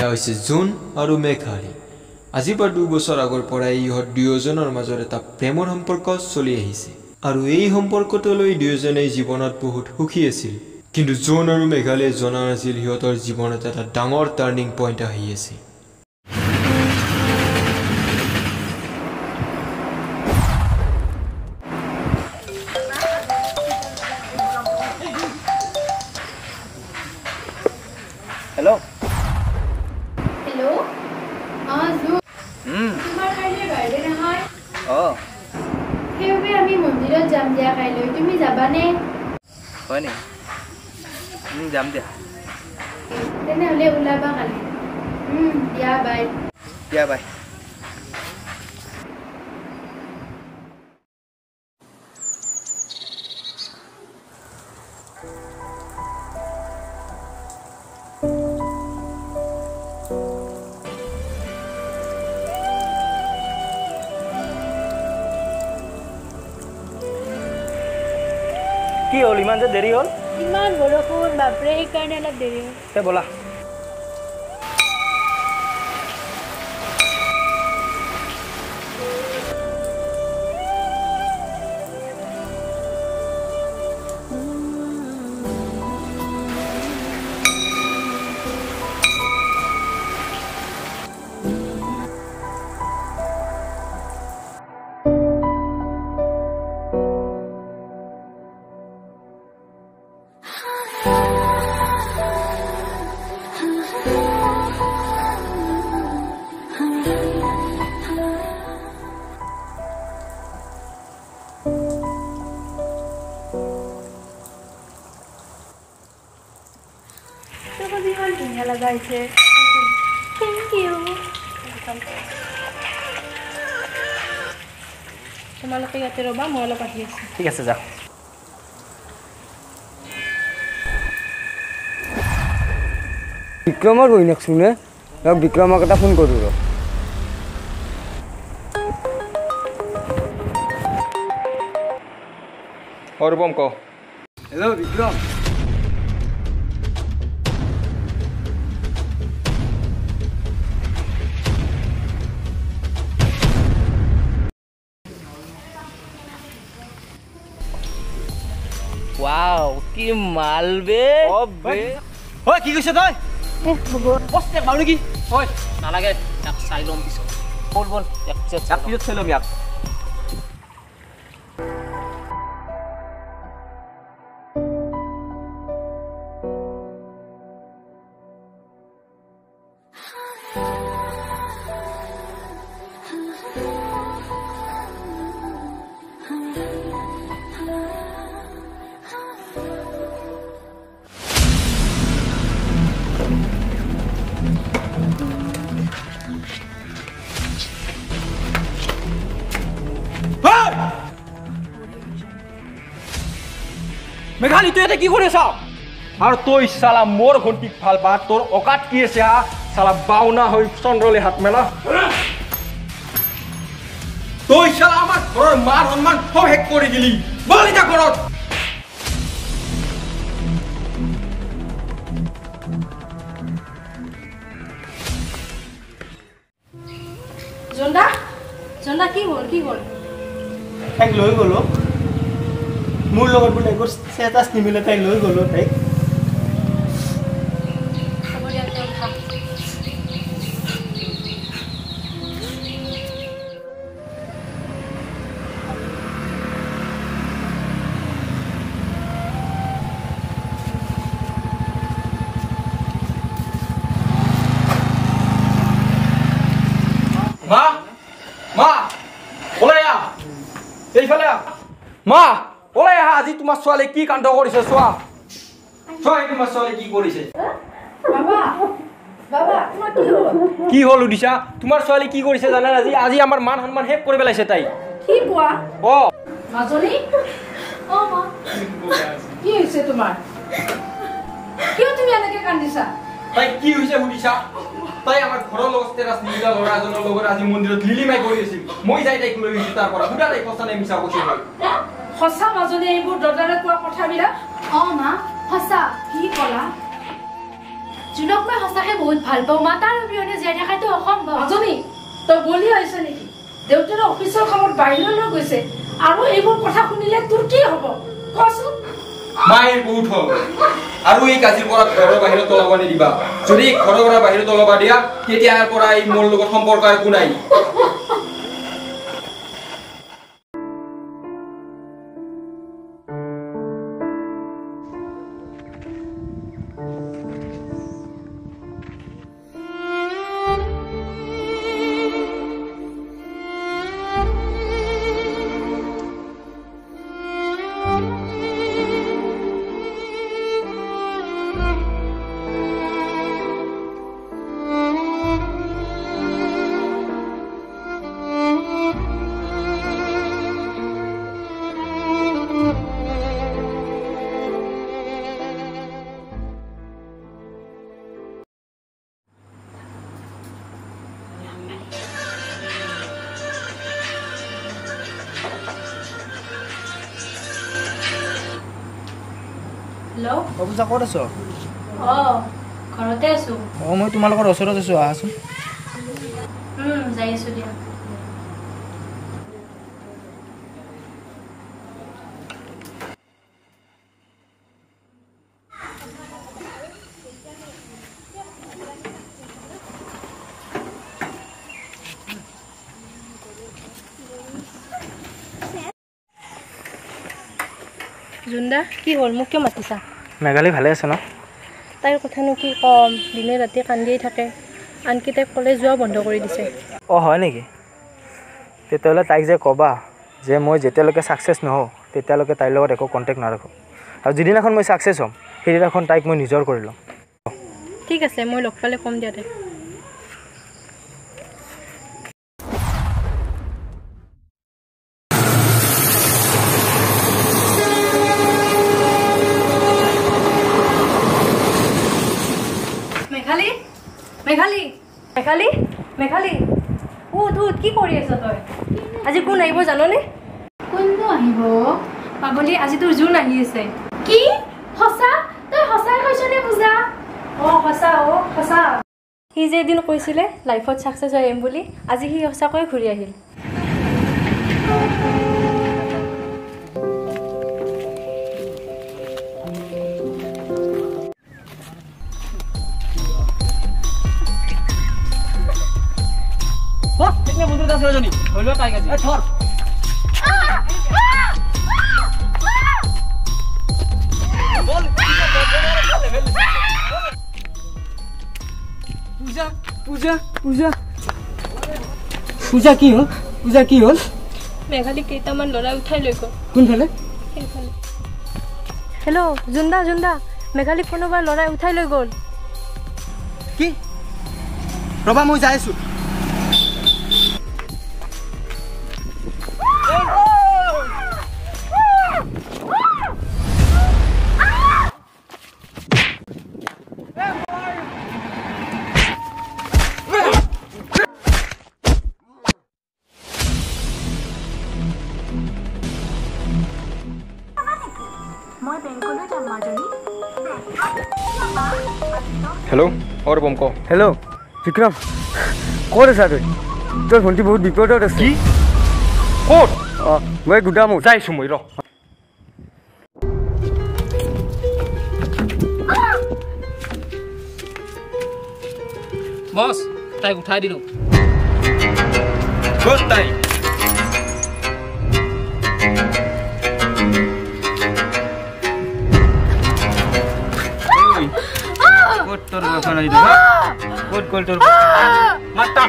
এয়া হৈছে জোন আৰু মেঘালী আজি পৰা 2 বছৰ আগৰ পৰা ইহঁত দুয়োজনৰ মাজত এটা প্ৰেমৰ সম্পৰ্ক চলি আহিছে আৰু এই সম্পৰ্কটোলৈ দুয়োজনে জীৱনত বহুত সুখী আছিল কিন্তু জোন আৰু মেঘালীয়ে জনা নাছিল ইহঁতৰ জীৱনত এটা ডাঙৰ টাৰ্নিং পইণ্ট আহি আছে Hello. Hello. Zo. Tumar kaile birthday nahoy. Oh. Heobe ami mondirat jam dia kaile. Tumi jaba ne? Hoy ni. Jam dia. Tene hole ulaba kali. Dia bye. Dia bye. কি হল ইমান যে দেৰি হল ইমান বৰষুণ বাপৰে এই কাৰণে অলপ দেৰি হ'ল তে বলা Thank you. তোমালোকে ইয়াতে ৰবা মই অলপ আহি আছো ঠিক আছে যা বিক্ৰমৰ বহিনক শুনে লগ বিক্ৰমক এটা ফোন কৰো ৰ ৰূপম ক হেল্ল' বিক্ৰম Wow, কি মাল বে ঐ কি কৈছ তই পস্তে বাউ নেকি ঐ নালাগে এক চাই লম পিছত বল বল এক পিছত চাই লম ইয়াক মেঘালী তুই এটা কি করেছ আর তুই শালা মোর ঘন্টি ফালবা তোর অকাত কি আছে হা শালা বাউনা হই চন্দ্রলে হাত মেলা তুই শালা আমার ঘরের মান সম্মান সব হেক করে দিলি বল এটা ঘরত জন্দা জন্দা কি হল তাইক লৈ গলো মোৰ লগত বোলে একো ষ্টেটাছ নিমিলে তাইক লৈ গলো তাইক মা ওলাই আহা আজি তোমাৰ ছোৱালী কি কাণ্ড কৰিছে চোৱা চোৱা তোমাৰ ছোৱালী কি কৰিছে বাবা বাবা তোমাৰ কি হল কি হল উদিশা তোমাৰ ছোৱালী কি কৰিছে জানা আজি আজি আমাৰ মান সন্মান হেক কৰি পেলাইছে তাই কি কোৱা অ মাজনী ও মা কি হৈছে তোমাৰ কিয় তুমি এনেকে কান্দিছা তাই কি হৈছে উদিশা তাই আমাৰ ঘৰৰ লগত ষ্টেটাছ নিদিলা ল'ৰাজনৰ লগত আজি মন্দিৰত লিলিমাই কৰি আছিল মই যাই তাইক লৈ গৈছো তাৰ পৰা দুটা তাই কথা নাই মিছা কৈছে হসা মাজনী এইবোৰ দৰদাৰে কোৱা কথাবিলাক অ মা হসা কি কলা জুনক মই সঁচাকে বহুত ভাল পাওঁ মা তাৰ অবিহনে জীয়াই থকাটো অসম্ভৱ মাজনী তই বলি আহিছে নেকি দেউতাৰ অফিচৰ কামত বাহিৰলৈ গৈছে আৰু এইবোৰ কথা শুনিলে তোৰ কি হ'ব কচোন মায়ের বহুত হল আর এই কাজের পর ঘরের বাহিরে তলাবা নিদিবা যদি ঘরের বাহিরে তলাবা দিয়া তেতিয়াৰ পৰা এই মোৰ লগত সম্পৰ্ক একো নাই হেল্ল' পূজা ক'ত আছ ঘৰতে আছো মই তোমালোকৰ ওচৰত আছো আহাচোন যাই আছো দিয়া জুন্দা কি হ'ল মোক কিয় মাতিছা মেঘালী ভালে আছে ন তাইৰ কথানো কি কম দিনে ৰাতি কান্দিয়েই থাকে আনকি তাইক কলেজ যোৱা বন্ধ কৰি দিছে হয় নেকি তেতিয়াহ'লে তাইক যে ক'বা যে মই যেতিয়ালৈকে ছাকচেছ নহওঁ তেতিয়ালৈকে তাইৰ লগত একো কণ্টেক্ট নাৰাখোঁ আৰু যিদিনাখন মই ছাকচেছ হ'ম সেইদিনাখন তাইক মই নিজৰ কৰি ল'ম ঠিক আছে মই লগ পালে কম দিয়া তাইক মেঘালী উঠ কি কৰি আছ তই আজি কোন আহিব জাননে কোননো আহিব পাগলী আজি তোৰ জোন আহি আছে কি সঁচা তই সঁচাই কৈছনে পূজা সঁচা সি যে এদিন কৈছিলে লাইফত ছাকচেছ হৈ আহিম বুলি আজি সি সঁচাকৈ ঘূৰি আহিল বস দেখনে বন্ধু দাস রজনী হইলো তাই কাছে ধর বল পূজা পূজা পূজা পূজা কি হল মেঘালী কেইটামান ল'ৰা উঠাই লৈ গ'ল কোনফালে হেল্ল' জুন্দা মেঘালী কোনোবা ল'ৰাই উঠাই লৈ গ'ল কি ৰবা মই যাই আছো হেল্ল' ৰূপম ক হেল্ল' বিক্ৰম ক'ত আছা তই তোৰ ভণ্টি বহুত বিপদত আছে কি ক'ত মই গুদামত যাইছো মই ৰ বস তাইক উঠাই দিলো ক'ত তাই তোর বাবা নাই রে কোট কোল তোর মাতা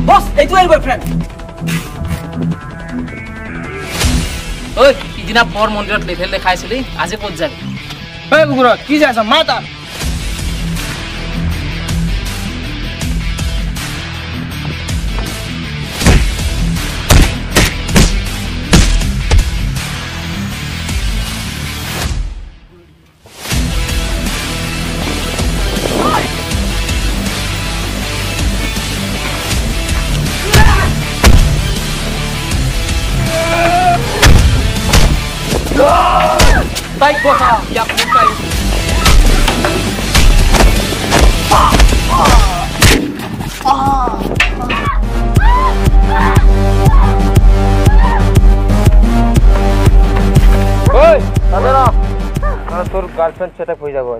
বস এই তো এর বয়ফ্রেন্ড ঐ সিদিনা পৰ মন্দিৰত লেভেল দেখাইছিলি আজি ক'ত যাবি এই কুকুৰা কি যাইছ মাতা তাইক বচা ইয়াক মুকাই ওই দাদা তোৰ গাৰ্লফ্ৰেন্ড সেটা হয়ে যাবো